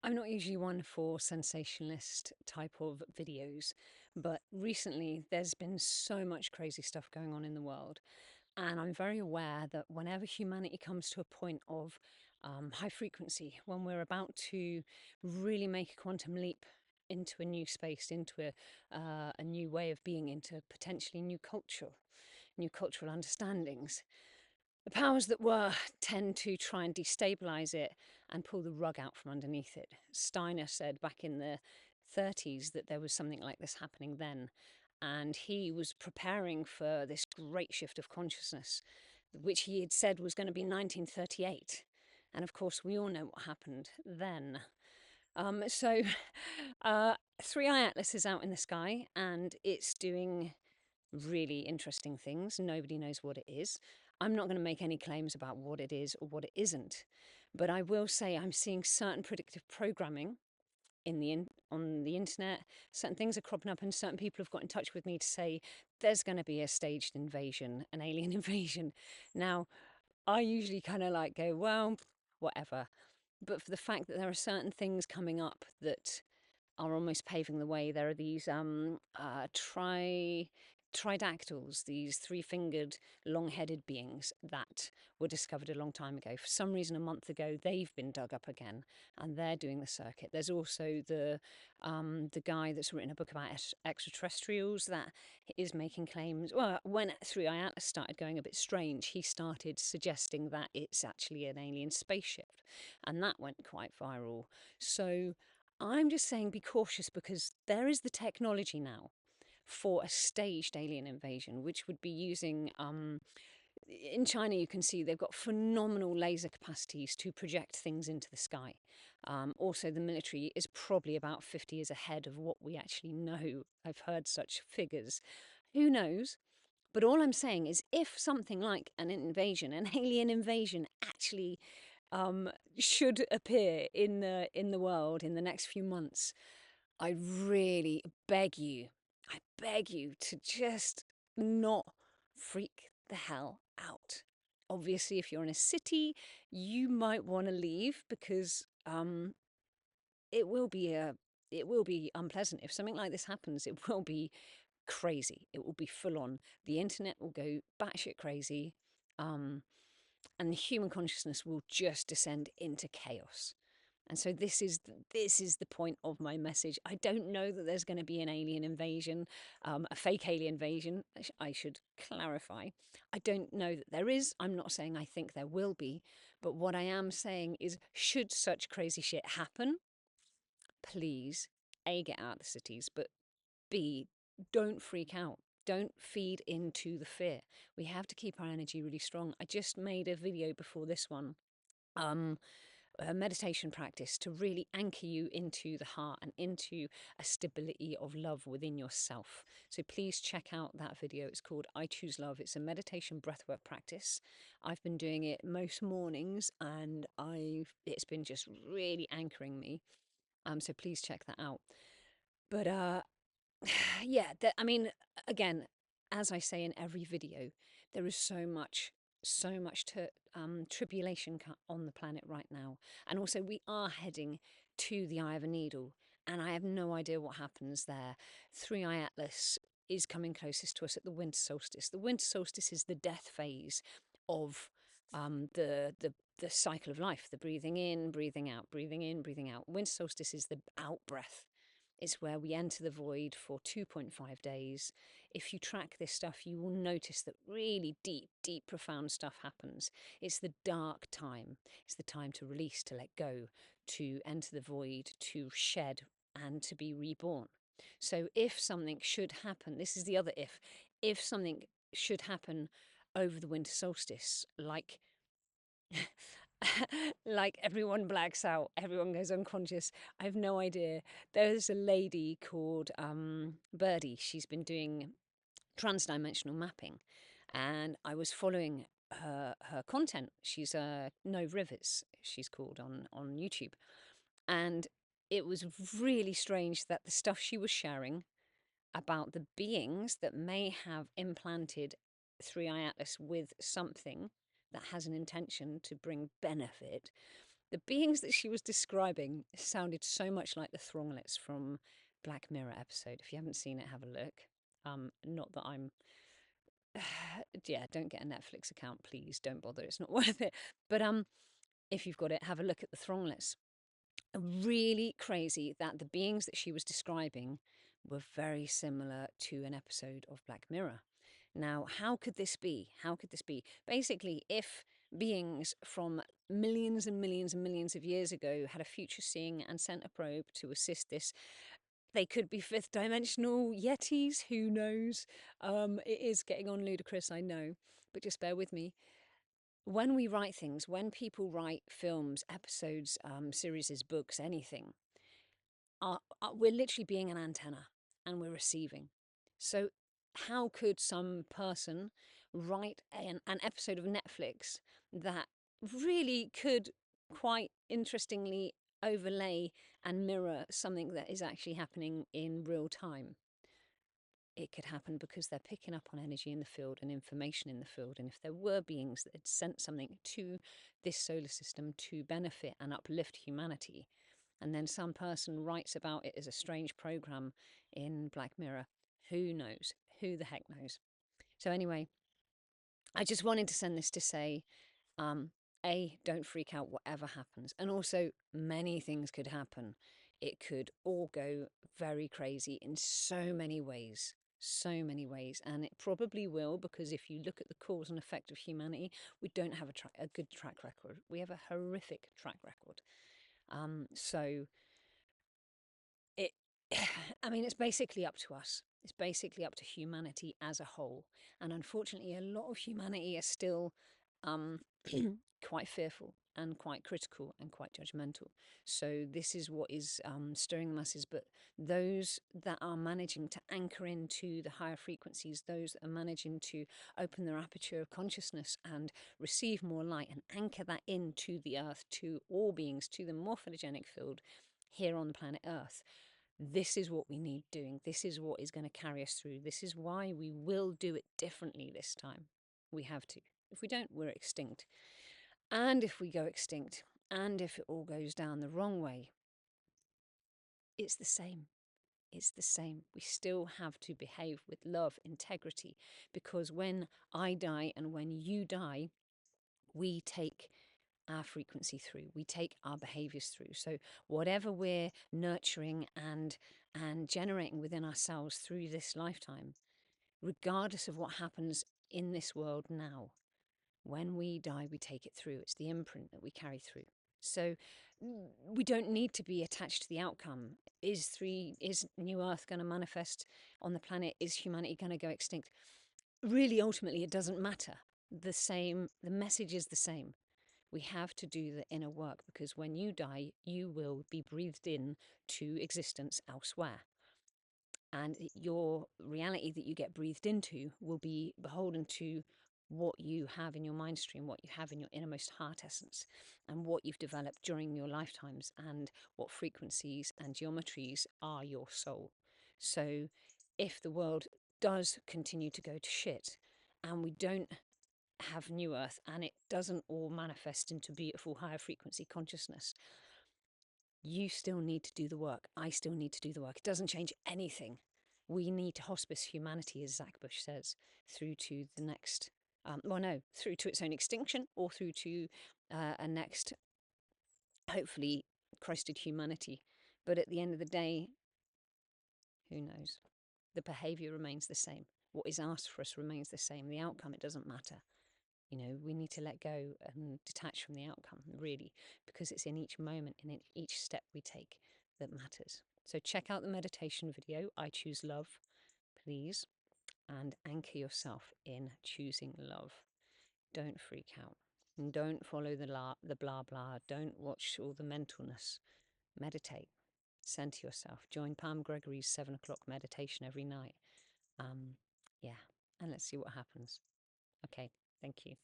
I'm not usually one for sensationalist type of videos, but recently there's been so much crazy stuff going on in the world. And I'm very aware that whenever humanity comes to a point of high frequency, when we're about to really make a quantum leap into a new space, into a new way of being, into potentially new culture, new cultural understandings, the powers that were tend to try and destabilize it and pull the rug out from underneath it. Steiner said back in the 30s that there was something like this happening then, and he was preparing for this great shift of consciousness, which he had said was going to be 1938. And of course, we all know what happened then. So, Three Eye Atlas is out in the sky and it's doing really interesting things. Nobody knows what it is. I'm not going to make any claims about what it is or what it isn't, but I will say I'm seeing certain predictive programming on the internet. Certain things are cropping up, and certain people have got in touch with me to say there's going to be a staged invasion, an alien invasion. Now, I usually kind of like go, well, whatever. But for the fact that there are certain things coming up that are almost paving the way. There are these tridactyls, these three-fingered, long-headed beings that were discovered a long time ago. For some reason, a month ago, they've been dug up again, and they're doing the circuit. There's also the guy that's written a book about extraterrestrials that is making claims. Well, when Three Eye Atlas started going a bit strange, he started suggesting that it's actually an alien spaceship, and that went quite viral. So I'm just saying be cautious because there is the technology now for a staged alien invasion, which would be using. In China, you can see they've got phenomenal laser capacities to project things into the sky. Also, the military is probably about 50 years ahead of what we actually know. I've heard such figures. Who knows? But all I'm saying is, if something like an invasion, an alien invasion, actually um, should appear in the world in the next few months, I really beg you to just not freak the hell out. Obviously, if you're in a city, you might want to leave because it will be it will be unpleasant. If something like this happens, it will be crazy. It will be full on. The internet will go batshit crazy, um, and the human consciousness will just descend into chaos. And so this is the point of my message. I don't know that there's going to be an alien invasion, a fake alien invasion. I should clarify. I don't know that there is. I'm not saying I think there will be, but what I am saying is, should such crazy shit happen, please, A, get out of the cities, but B, don't freak out. Don't feed into the fear. We have to keep our energy really strong. I just made a video before this one. A meditation practice to really anchor you into the heart and into a stability of love within yourself. So please check out that video. It's called I Choose Love. It's a meditation breathwork practice. I've been doing it most mornings and it's been just really anchoring me. So please check that out. But yeah, I mean, again, as I say in every video, there is so much to tribulation on the planet right now. And also, we are heading to the eye of a needle, and I have no idea what happens there. Three Eye Atlas is coming closest to us at the winter solstice. The winter solstice is the death phase of the cycle of life, the breathing in, breathing out, breathing in, breathing out. Winter solstice is the out breath. It's where we enter the void for 2.5 days. If you track this stuff, you will notice that really deep, profound stuff happens. It's the dark time. It's the time to release, to let go, to enter the void, to shed, and to be reborn. So if something should happen, this is the other if something should happen over the winter solstice, like like everyone blacks out, everyone goes unconscious. I have no idea. There's a lady called Birdie. She's been doing transdimensional mapping, and I was following her content. She's No Rivers, she's called on YouTube, and it was really strange that the stuff she was sharing about the beings that may have implanted Three Eye Atlas with something that has an intention to bring benefit The beings that she was describing sounded so much like the Thronglets from Black Mirror episode. If you haven't seen it, have a look. Not that I'm yeah, don't get a Netflix account, please. Don't bother. It's not worth it. But if you've got it, have a look at the Thronglets. Really crazy that the beings that she was describing were very similar to an episode of Black Mirror. Now, how could this be? How could this be? Basically, if beings from millions and millions and millions of years ago had a future seeing and sent a probe to assist this, they could be fifth dimensional yetis, who knows? It is getting on ludicrous, I know, but just bear with me. When we write things, when people write films, episodes, series, books, anything, we're literally being an antenna and we're receiving. So, how could some person write an episode of Netflix that really could quite interestingly overlay and mirror something that is actually happening in real time? It could happen because they're picking up on energy in the field and information in the field. And if there were beings that had sent something to this solar system to benefit and uplift humanity, and then some person writes about it as a strange program in Black Mirror, who knows? Who the heck knows? So, anyway, I just wanted to send this to say, um, don't freak out whatever happens. And also, many things could happen. It could all go very crazy in so many ways. So many ways. And it probably will, because if you look at the cause and effect of humanity, we don't have a good track record. We have a horrific track record. So it, I mean, it's basically up to us. It's basically up to humanity as a whole. And unfortunately, a lot of humanity is still um, quite fearful and quite critical and quite judgmental. So this is what is stirring the masses. But those that are managing to anchor into the higher frequencies, those that are managing to open their aperture of consciousness and receive more light and anchor that into the earth, to all beings, to the morphogenic field here on the planet Earth, this is what we need doing. This is what is going to carry us through. This is why we will do it differently this time. We have to. If we don't, we're extinct. And if we go extinct, and if it all goes down the wrong way, it's the same. It's the same. We still have to behave with love, integrity, because when I die and when you die, we take our frequency through, we take our behaviors through. So whatever we're nurturing and generating within ourselves through this lifetime, regardless of what happens in this world now, when we die, we take it through. It's the imprint that we carry through. So we don't need to be attached to the outcome. Is New Earth going to manifest on the planet? Is humanity going to go extinct? Really, ultimately, it doesn't matter. The message is the same. We have to do the inner work, because when you die, you will be breathed in to existence elsewhere. And your reality that you get breathed into will be beholden to what you have in your mind stream, what you have in your innermost heart essence, and what you've developed during your lifetimes, and what frequencies and geometries are your soul. So if the world does continue to go to shit and we don't have New Earth and it doesn't all manifest into beautiful higher frequency consciousness, you still need to do the work. I still need to do the work. It doesn't change anything. We need to hospice humanity, as Zach Bush says, through to the next, through to its own extinction, or through to a next, hopefully, Christed humanity. But at the end of the day, who knows? The behaviour remains the same. What is asked for us remains the same. The outcome, it doesn't matter. We need to let go and detach from the outcome, really, because it's in each moment and in each step we take that matters. So check out the meditation video, I Choose Love, please, and anchor yourself in choosing love. Don't freak out. And don't follow the blah blah. Don't watch all the mentalness. Meditate. Center yourself. Join Palm Gregory's 7 o'clock meditation every night. Yeah, and let's see what happens. Okay, thank you.